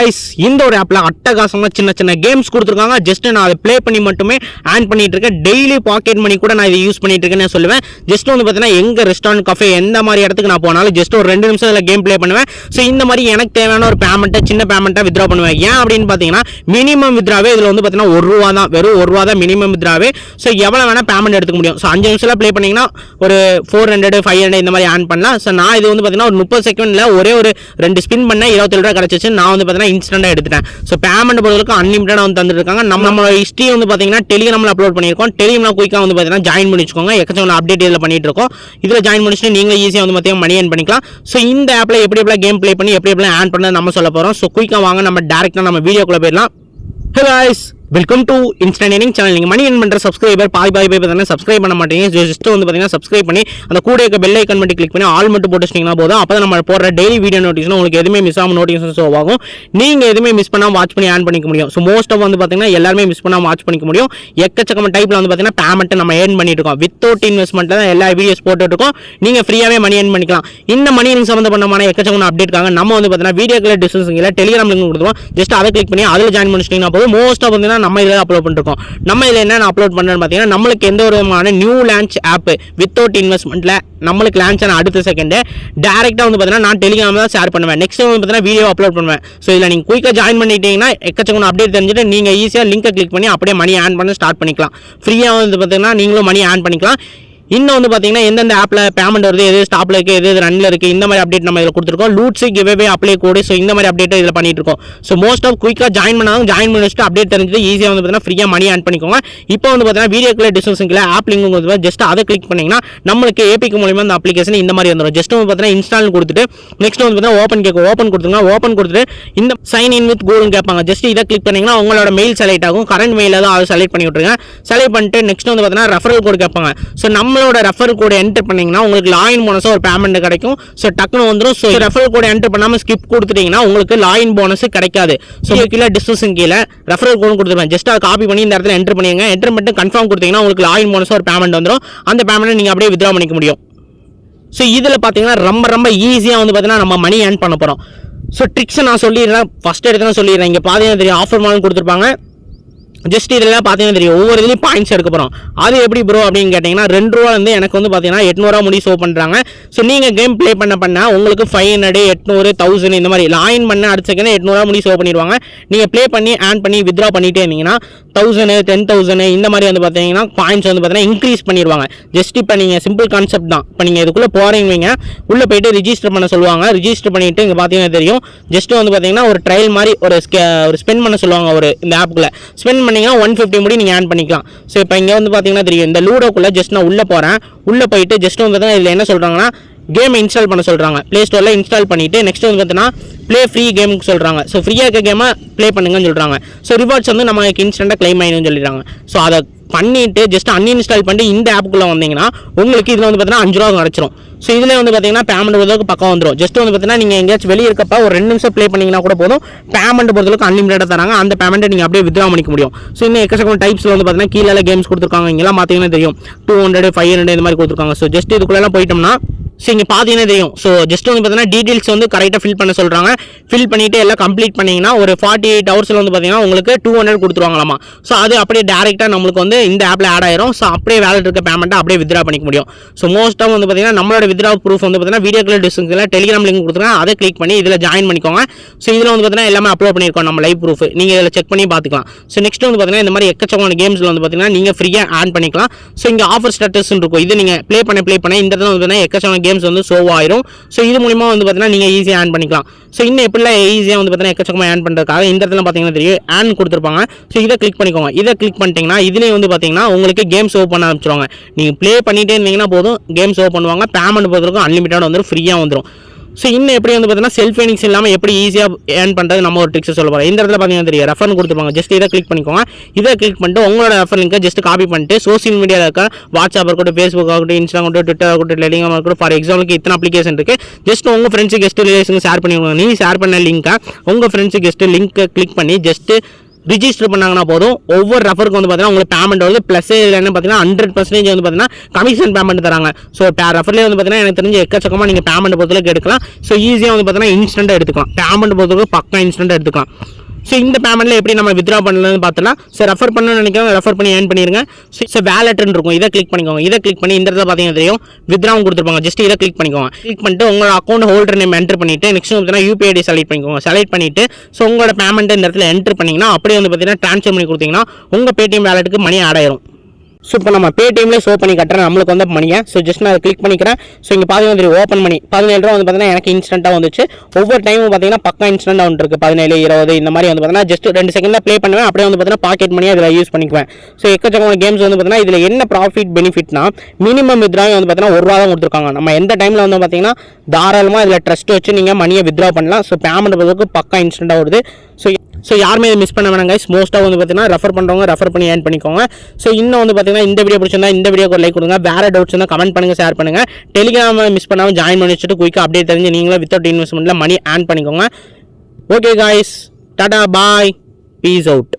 guys, இந்த ஒரு ஆப்ல அட்டகாசமா சின்ன கேம்ஸ் கொடுத்திருக்காங்க. ஜஸ்ட் நான் அதை ப்ளே பண்ணி மட்டுமே ஆன் பண்ணிட்டு இருக்கேன். டெய்லி பாக்கெட் மணி கூட நான் இதை யூஸ் பண்ணிட்டு இருக்கேன்னு சொல்லுவேன். ஜஸ்ட் வந்து பார்த்தீங்கன்னா எங்க ரெஸ்டாரண்ட் கஃபே எந்த மாதிரி இடத்துக்கு நான் போனாலும் ஜஸ்ட் ஒரு 2 நிமிஷம் இதில் கேம் ப்ளே பண்ணுவேன். ஸோ இந்த மாதிரி எனக்கு தேவையான ஒரு பேமெண்ட்டை சின்ன பேமெண்ட்டாக வித்ரா பண்ணுவேன். ஏன் அப்படின்னு பார்த்தீங்கன்னா மினிமம் வித்ராவே இதில் வந்து பார்த்தீங்கன்னா ₹1 தான், வெறும் ₹1 தான் மினிமம் வித்ராவே. ஸோ எவ்வளோ வேணால் பேமெண்ட் எடுத்துக்க முடியும். ஸோ 5 நிமிஷம் ப்ளே பண்ணிங்கன்னா ஒரு 400 500 இந்த மாதிரி ஆன் பண்ணலாம். ஸோ நான் இது வந்து பார்த்தீங்கன்னா ஒரு 30 செகண்டில் ஒரே ஒரு 2 ஸ்பின் பண்ண ₹27 கிடச்சிச்சு. நான் வந்து பார்த்தீங்கன்னா இன்ஸ்டன்ட்டாக எடுத்துட்டேன். ஸோ பேமெண்ட் பொறுத்தவரைக்கும் அன்லிமிட்டடாக வந்து தந்துருக்காங்க. நம்மளோட ஹிஸ்ட்ரி வந்து பார்த்தீங்கன்னா டெலிகிராமில் அப்லோட் பண்ணியிருக்கோம். டெலிகிராமில் குயிக்காக வந்து பார்த்தீங்கன்னா ஜாயின் பண்ணி வச்சுக்கோங்க. எக்கச்சக்கம் அப்டேட் இதில் பண்ணிட்டு இருக்கோம். இதில் ஜாயின் பண்ணிச்சுட்டு நீங்களும் ஈஸியாக வந்து பார்த்தீங்கன்னா மணி ஏர்ன் பண்ணிக்கலாம். ஸோ இந்த ஆப்பில் எப்படி கேம் ப்ளே பண்ணி எப்படி ஆன் பண்ண நம்ம சொல்ல போகிறோம். ஸோ குயிக்காக வாங்க நம்ம டேரெக்டாக நம்ம வீடியோக்குள்ளே போயிடலாம். Hey guys, welcome to instant earning channel. நீங்கள் மணி ஏர்ன் பண்ணுற சப்ஸ்கிரைபர் பாய் பார்த்தீங்கன்னா சப்ஸ்கிரைப் பண்ண மாட்டீங்க. ஜஸ்ட் வந்து பார்த்தீங்கன்னா சப்ஸ்கிரைப் பண்ணி அந்த கூட இருக்க பெல் ஐக்கன் மட்டும் கிளிக் பண்ணி ஆல் மட்டும் போட்டு வச்சிங்கன்னா போதும். அப்போ நம்ம போடுற டெய்லி வீடியோ நோட்டிஃபிகேஷன் உங்களுக்கு எதுவுமே மிஸ் ஆகும், நோட்டிஃபிகேஷன் ஷோ ஆகும். நீங்கள் எதுவுமே மிஸ் பண்ணாமல் வாட்ச் பண்ணி ஆன் பண்ணிக்க முடியும். ஸோ மோஸ்ட் ஆஃப் வந்து பார்த்தீங்கன்னா எல்லாருமே மிஸ் பண்ணாமல் வாட்ச் பண்ணிக்க முடியும். எக்கச்சக்கமான டைப்பில் வந்து பார்த்தீங்கன்னா பேமெண்ட் நம்ம ஏர்ன் பண்ணிட்டு இருக்கோம். வித்தவுட் இன்வெஸ்ட்மெண்ட்டில் தான் எல்லா வீடியோஸ் போட்டு இருக்கோம். நீங்கள் ஃப்ரீயாகவே மணி ஏர்ன் பண்ணிக்கலாம். இந்த மணி ஏர்னிங் சம்பந்தமான எக்கச்சக்கமான அப்டேட்காக நம்ம வந்து பார்த்தீங்கன்னா வீடியோக்களை டிஸ்கிரிப்ஷனில் டெலிகிராம் லிங்க் கொடுத்துருவோம். ஜஸ்ட் அதை கிளிக் பண்ணி அதில் ஜாயின் பண்ணிச்சிட்டிங்கன்னா போதும். மோஸ்ட் ஆஃப் வந்து நம்ம இதில் அப்லோட் பண்ணிருக்கோம். நம்ம இதில் என்ன அப்லோட் பண்ணுறேன்னு பார்த்தீங்கன்னா நம்மளுக்கு எந்த ஒரு விதமான நியூ லான்ச் ஆப் வித்தவுட் இன்வெஸ்ட்மெண்ட்டில் நம்மளுக்கு லான்ச் ஆன அடுத்த செகண்ட் டேரெக்டாக வந்து பார்த்தீங்கன்னா நான் டெலிகிராமில் தான் ஷேர் பண்ணுவேன். நெக்ஸ்ட் வந்து பார்த்தீங்கன்னா வீடியோ அப்லோட் பண்ணுவேன். ஸோ இதில் நீங்கள் குயிக்காக ஜாயின் பண்ணிட்டீங்கன்னா எக்கச்சக்கம் அப்டேட் தெரிஞ்சுட்டு நீங்கள் ஈஸியாக லிங்கை கிளிக் பண்ணி அப்படியே மணி ஆன் பண்ண ஸ்டார்ட் பண்ணிக்கலாம். ஃப்ரீயாக வந்து பார்த்தீங்கன்னா நீங்களும் மணி ஆன் பண்ணிக்கலாம். இன்னும் வந்து பார்த்தீங்கன்னா எந்தெந்த ஆப்பில் பேமெண்ட் வருது, எது ஸ்டாப்பில் இருக்குது, எது ரன்னில் இருக்குது, இந்த மாதிரி அப்டேட் நம்ம இதில் கொடுத்துருக்கோம். லூட்ஸு கிவ்அவே அப்ளை கோடு, ஸோ இந்த மாதிரி அப்டேட் இதில் பண்ணிட்டு இருக்கோம். ஸோ மோஸ்ட் ஆஃப் குயிக்காக ஜாயின் பண்ணாலும் ஜாயின் பண்ணி வச்சுட்டு அப்டேட் தெரிஞ்சுட்டு ஈஸியாக வந்து பார்த்தீங்கன்னா ஃப்ரீயாக மணி ஆன் பண்ணிக்கோங்க. இப்போ வந்து பார்த்தீங்கன்னா வீடியோக்குள்ள டிஸ்கிரிப்ஷனில் ஆப் லிங்க் வந்து ஜஸ்ட் அதை கிளிக் பண்ணிங்கன்னா நம்மளுக்கு ஏபிக்கு மூலியமாக அந்த அப்ளிகேஷன் இந்த மாதிரி வந்துடும். ஜஸ்ட் வந்து பார்த்தீங்கன்னா இன்ஸ்டால் கொடுத்துட்டு நெக்ஸ்ட் வந்து பார்த்தீங்கன்னா ஓப்பன் கேட்கும். ஓப்பன் கொடுத்துருங்க. ஓப்பன் கொடுத்துட்டு இந்த சைன் இன் வித் கூகுள் கேட்பாங்க. ஜஸ்ட் இதை கிளிக் பண்ணிங்கன்னா உங்களோட மெயில் செலக்ட் ஆகும். கரண்ட் மெயிலில் தான் அதை செலக்ட் பண்ணி விட்டுருங்க. செலக்ட் பண்ணிட்டு நெக்ஸ்ட் வந்து பார்த்தீங்கன்னா ரெஃபரல் கோடு கேட்பாங்க. ஸோ நம்மளோட ரெஃபரல் கோடு என்டர் பண்ணீங்கன்னா உங்களுக்கு லாகின் போனஸ் ஒரு பேமெண்ட் கிடைக்கும். ஸோ டக்குனு வந்துடும். ஸோ ரெஃபரல் கோட் என்டர் பண்ணாமல் ஸ்கிப் கொடுத்துட்டீங்கன்னா உங்களுக்கு லாகின் போனஸ் கிடைக்காது. ஸோ கீழே டிஸ்கிரிப்ஷன் கீழே ரெஃபரல் கோட் கொடுத்துருப்பேன். ஜஸ்ட் அதை காப்பி பண்ணி இந்த இடத்துல என்டர் பண்ணிங்க. என்டர் பண்ணிட்டு கன்ஃபார்ம் கொடுத்தீங்கன்னா உங்களுக்கு லாகின் போனஸ் ஒரு பேமெண்ட் வந்துடும். அந்த பேமெண்ட்டை நீங்கள் அப்படியே வித்ரா பண்ணிக்க முடியும். ஸோ இதில் பார்த்தீங்கன்னா ரொம்ப ஈஸியாக வந்து பார்த்தீங்கன்னா நம்ம மணி ஏர்ன் பண்ண போகிறோம். ஸோ ட்ரிக்ஸை நான் சொல்லிடுறேன். ஃபஸ்ட் எடுத்து சொல்லிடுறேன். இங்கே பார்த்தீங்கன்னா தெரியும் ஆஃபர் மாலும் கொடுத்துருப்பாங்க. ஜஸ்ட் இதெல்லாம் பார்த்தீங்கன்னா தெரியும் ஒவ்வொரு இதுலையும் பாயிண்ட்ஸ் எடுக்க போகிறோம். அது எப்படி ப்ரோ அப்படின்னு கேட்டிங்கன்னா ₹2 வந்து எனக்கு வந்து பார்த்தீங்கன்னா ₹800 முடி ஷோ பண்ணுறாங்க. ஸோ நீங்கள் கேம் ப்ளே பண்ண உங்களுக்கு 500 800 1000 இந்த மாதிரி லாயின் பண்ண அடுத்த செகண்ட் ₹800 முடி ஷோ பண்ணிடுவாங்க. நீங்கள் ப்ளே பண்ணி ஆன் பண்ணி வித்ரா பண்ணிகிட்டே இருந்தீங்கன்னா 1000 10,000 இந்த மாதிரி வந்து பார்த்தீங்கன்னா பாயிண்ட்ஸ் வந்து பார்த்தீங்கன்னா இன்க்ரீஸ் பண்ணிடுவாங்க. ஜஸ்ட் இப்போ நீங்கள் சிம்பிள் கான்செப்ட் தான். இப்போ நீங்கள் இதுக்குள்ளே போகிறீங்க, உள்ளே போய்ட்டு ரிஜிஸ்டர் பண்ண சொல்லுவாங்க. ரிஜிஸ்டர் பண்ணிவிட்டு இங்கே பார்த்தீங்கன்னா தெரியும் ஜஸ்ட் வந்து பார்த்தீங்கன்னா ஒரு ட்ரையல் மாதிரி ஒரு ஸ்பெண்ட் பண்ண சொல்லுவாங்க. ஒரு இந்த ஆப்புக்குள்ளே ஸ்பெண்ட் பண்ணீங்கன்னா 150 முடி நீங்கள் ஆன் பண்ணிக்கலாம். ஸோ இப்போ இங்கே வந்து பார்த்தீங்கன்னா தெரியும் இந்த லூடோக்குள்ளே ஜஸ்ட் நான் உள்ளே போகிறேன். உள்ளே போயிட்டு ஜஸ்ட் வந்து பார்த்தீங்கன்னா இதில் என்ன சொல்கிறாங்கன்னா கேமை இன்ஸ்டால் பண்ண சொல்கிறாங்க. ப்ளே ஸ்டோரில் இன்ஸ்டால் பண்ணிவிட்டு நெக்ஸ்ட் வந்து பார்த்தீங்கன்னா ப்ளே ஃப்ரீ கேமுக்கு சொல்கிறாங்க. ஸோ ஃப்ரீயாக இருக்க கேமை ப்ளே பண்ணுங்கன்னு சொல்கிறாங்க. ஸோ ரிவார்ட்ஸ் வந்து நமக்கு இன்ஸ்டண்ட்டாக கிளைம் ஆகிடும்னு சொல்லிடுறாங்க. ஸோ அதை பண்ணிவிட்டு ஜஸ்ட் அன்இன்ஸ்டால் பண்ணி இந்த ஆப்புக்குள்ளே வந்தீங்கன்னா உங்களுக்கு இதில் வந்து பார்த்தீங்கன்னா ₹5 கிடச்சிரும். ஸோ இதில் வந்து பார்த்தீங்கன்னா பேமெண்ட் பொறுத்தவரைக்கும் பக்கம் வந்துடும். ஜஸ்ட் வந்து பார்த்தீங்கன்னா நீங்கள் எங்கேயாச்சும் வெளியே இருக்கப்போ ஒரு 2 நிமிஷம் ப்ளே பண்ணிங்கன்னா கூட போதும். பேமெண்ட் பொறுத்தவரைக்கும் அன்லிமிட்டடாக தராங்க. அந்த பேமெண்ட்டை நீங்கள் அப்படியே வித்ரா பண்ணிக்க முடியும். ஸோ இன்னும் எக்கச்சக்கம் டைப்ஸில் வந்து பார்த்தீங்கன்னா கீழே கேம்ஸ் கொடுத்துருக்காங்க. இங்கெல்லாம் பார்த்தீங்கன்னா தெரியும் 200 500 இந்த மாதிரி கொடுத்துருக்காங்க. ஸோ ஜஸ்ட் இதுக்குள்ளெல்லாம் போயிட்டோம்னா ஸோ இங்கே பார்த்தீங்கன்னா தெரியும். ஸோ ஜஸ்ட் வந்து பார்த்தீங்கன்னா டீட்டெயில்ஸ் வந்து கரெக்டாக ஃபில் பண்ண சொல்கிறாங்க. ஃபில் பண்ணிவிட்டு எல்லாம் கம்ப்ளீட் பண்ணிங்கன்னா ஒரு 48 ஹவர்ஸில் வந்து பார்த்தீங்கன்னா உங்களுக்கு 200 கொடுத்துருவாங்களாமா. ஸோ அது அப்படியே டேரெக்டாக நம்மளுக்கு வந்து இந்த ஆப்பில் ஆட் ஆயிரும். ஸோ அப்படியே வேலட் இருக்க பேமெண்ட்டை அப்படியே வித்ரா பண்ணிக்க முடியும். ஸோ மோஸ்ட்டாக வந்து பார்த்தீங்கன்னா நம்மளோட வித்ரா ப்ரூஃப் வந்து பார்த்தீங்கன்னா வீடியோக்குள்ள டிஸ்கிரிப்ஷனில் டெலிகிராம் லிங்க் கொடுத்துருக்காங்க. அதை கிளிக் பண்ணி இதில் ஜாயின் பண்ணிக்கோங்க. ஸோ இதில் வந்து பார்த்தீங்கன்னா எல்லாமே அப்லோட் பண்ணியிருக்கோம் நம்ம லைவ் ப்ரூஃப். நீங்கள் இதில் செக் பண்ணி பார்த்துக்கலாம். ஸோ நெக்ஸ்ட் வந்து பார்த்தீங்கன்னா இந்த மாதிரி எக்கச்சக்கமான கேம்ஸில் வந்து பார்த்தீங்கன்னா நீங்கள் ஃப்ரீயாக ஆன் பண்ணிக்கலாம். ஸோ இங்கே ஆஃபர் ஸ்டேட்டஸ் இருக்கும். இது நீங்கள் ப்ளே பண்ண இந்த இடத்துல வந்து பார்த்தீங்கன்னா எக்கச்சக்கமான கேம்ஸ் வந்து ஷோ ஆயிரும். ஸோ இது மூலிமா வந்து பார்த்தீங்கன்னா நீங்கள் ஈஸியாக ஆன் பண்ணிக்கலாம். ஸோ இன்னும் எப்படிலாம் ஈஸியாக வந்து பார்த்தீங்கன்னா எக்கச்சக்கமாக ஆன் பண்ணுறதுக்காக இந்த இடத்துல பார்த்தீங்கன்னா தெரியும் ஆன் கொடுத்துருப்பாங்க. ஸோ இதை கிளிக் பண்ணிக்கோங்க. இதை கிளிக் பண்ணிட்டீங்கன்னா இதுலேயே வந்து பார்த்தீங்கன்னா உங்களுக்கு கேம் ஷோ பண்ண ஆரம்பிச்சிருவாங்க. நீங்கள் ப்ளே பண்ணிகிட்டே இருந்தீங்கன்னா போதும் கேம் ஷோ பண்ணுவாங்க. பேமெண்ட் பொறுத்தவரைக்கும் அன்லிமிட்டடாக வந்துடும், ஃப்ரீயாக வந்துடும். ஸோ இன்னும் எப்படி வந்து பார்த்தீங்கன்னா செல்ஃப் ஏர்னிங்ஸ் இல்லாமல் எப்படி ஈஸியாக ஏர்ன் பண்ணுறது நம்ம ஒரு ட்ரிக்ஸ் சொல்ல போகிறோம். இந்த இடத்துல பார்த்தீங்கன்னா தெரியும் ரெஃபர் கொடுத்துருப்பாங்க. ஜஸ்ட் இதை கிளிக் பண்ணிக்கோங்க. இதை கிளிக் பண்ணிட்டு உங்களோட ரெஃபர் லிங்கை ஜஸ்ட் காப்பி பண்ணிட்டு சோசியல் மீடியாவில் இருக்க வாட்ஸ்அப் இருக்கட்டும், ஃபேஸ்புக் ஆகட்டும், இன்ஸ்டாகிராம் ஆகட்டும், ட்விட்டர் ஆகட்டும், டெலிகிராம் ஆகட்டும், ஃபார் எக்ஸாம்பிளுக்கு இத்தனை அப்ளிகேஷன் இருக்குது. ஜஸ்ட் உங்கள் ஃப்ரெண்ட்ஸு கெஸ்ட்டு ரிலேஷனுக்கு ஷேர் பண்ணிக்கோங்க. நீ ஷேர் பண்ண லிங்க்கை உங்கள் ஃப்ரெண்ட்ஸு கெஸ்ட்டு லிங்க்கை கிளிக் பண்ணி ஜஸ்ட்டு ரிஜிஸ்டர் பண்ணாங்கன்னா போதும் ஒவ்வொரு ரெஃபருக்கு வந்து பார்த்தீங்கன்னா உங்களுக்கு பேமெண்ட் வருது ப்ளஸ் இதில் என்ன பார்த்தீங்கன்னா 100% வந்து பார்த்தீங்கன்னா கமிஷன் பேமெண்ட் தராங்க. ஸோ ரெஃபர்லேயே வந்து பார்த்தீங்கன்னா எனக்கு தெரிஞ்ச எக்கச்சக்கமாக நீங்கள் பேமெண்ட் பொறுத்தளவுக்கு எடுக்கலாம். ஸோ ஈஸியாக வந்து பார்த்தீங்கன்னா இன்ஸ்டன்ட்டாக எடுத்துக்கலாம். பேமெண்ட் பொறுத்தளவுக்கு பக்கம் இன்ஸ்டன்ட்டாக எடுத்துக்கலாம். ஸோ இந்த பேமெண்ட்டில் எப்படி நம்ம வித்ரா பண்ணலன்னு பார்த்தலாம். ஸோ ரெஃபர் பண்ணணும்னு நினைக்கிறவங்க ரெஃபர் பண்ணி ஏர்ன் பண்ணிடுங்க. ஸோ வேலெட்னு இருக்கும், இதை கிளிக் பண்ணிக்கோங்க. இதை கிளிக் பண்ணி இந்த இடத்துல பார்த்தீங்கன்னா தெரியும் வித்ராவும் கொடுத்துருப்பாங்க. ஜஸ்ட் இதை கிளிக் பண்ணிக்கோங்க. கிளிக் பண்ணிட்டு உங்களோட அக்கௌண்ட் ஹோல்டர் நேம் என்டர் பண்ணிட்டு நெக்ஸ்ட் பார்த்தீங்கன்னா யூபிஐ ஐடி செலக்ட் பண்ணிக்கோங்க. செலக்ட் பண்ணிட்டு ஸோ உங்களோட பேமெண்ட் இந்த இடத்துல என்டர் பண்ணிங்கன்னா அப்படியே வந்து பார்த்தீங்கன்னா ட்ரான்ஸ்ஃபர் பண்ணி கொடுத்தீங்கன்னா உங்கள் பேடிஎம் வேலெட்டுக்கு மணி ஆட் ஆயிரும். ஸோ இப்போ நம்ம பேடிஎம்லேயே ஷோ பண்ணி கட்டுறேன் நம்மளுக்கு வந்து மணியை. ஸோ ஜஸ்ட் நான் கிளிக் பண்ணிக்கிறேன். ஸோ இங்கே பார்த்தீங்கன்னா தெரியும் ஓப்பன் பண்ணி 17 ரூபா வந்து பார்த்தீங்கன்னா எனக்கு இன்ஸ்டன்ட்டாக வந்துச்சு. ஒவ்வொரு டைமும் பார்த்தீங்கன்னா பக்கம் இன்ஸ்டன்ட்டாக வந்துட்டு இருக்கு 17, 20 இந்த மாதிரி வந்து பார்த்தீங்கன்னா ஜஸ்ட் 2 செகண்டில் ப்ளே பண்ணுவேன். அப்படியே வந்து பார்த்தீங்கன்னா பாக்கெட் மணியாக இதில் யூஸ் பண்ணிக்குவேன். ஸோ எக்கச்சக்கமான கேம்ஸ் வந்து பார்த்தீங்கன்னா இதில் என்ன ப்ராஃபிட் பெனிஃபிட்னா மினிமம் வித்ராவே வந்து பார்த்தீங்கன்னா 1 ரூபா தான் கொடுத்துருக்காங்க. நம்ம எந்த டைமில் வந்து பார்த்தீங்கன்னா தாராளமாக இதில் ட்ரஸ்ட் வச்சு நீங்கள் மணியை வித்ரா பண்ணலாம். ஸோ பேமெண்ட் பொறுத்தவரைக்கும் பக்கா இன்ஸ்டன்ட்டாக வருது. ஸோ யாருமே இதை மிஸ் பண்ண வேணாம் கைஸ். மோஸ்ட்டாக வந்து பார்த்தீங்கன்னா ரெஃபர் பண்ணுறவங்க ரெஃபர் பண்ணி ஏர்ன் பண்ணிக்கோங்க. ஸோ இன்னும் வந்து பார்த்தீங்கன்னா இந்த வீடியோ பிடிச்சிருந்தா இந்த வீடியோக்கு ஒரு லைக் கொடுங்க. வேறு டவுட்ஸ் இருந்தால் கமெண்ட் பண்ணுங்கள், ஷேர் பண்ணுங்கள். டெலிகிராம் மிஸ் பண்ணாமல் ஜாயின் பண்ணி வச்சுட்டு குயிக்காக அப்டேட் தெரிஞ்சு நீங்களும் வித்தவுட் இன்வெஸ்ட்மெண்ட்டில் மணி ஏர்ன் பண்ணிக்கோங்க. ஓகே கைஸ், டாடா பாய், பீஸ் அவுட்.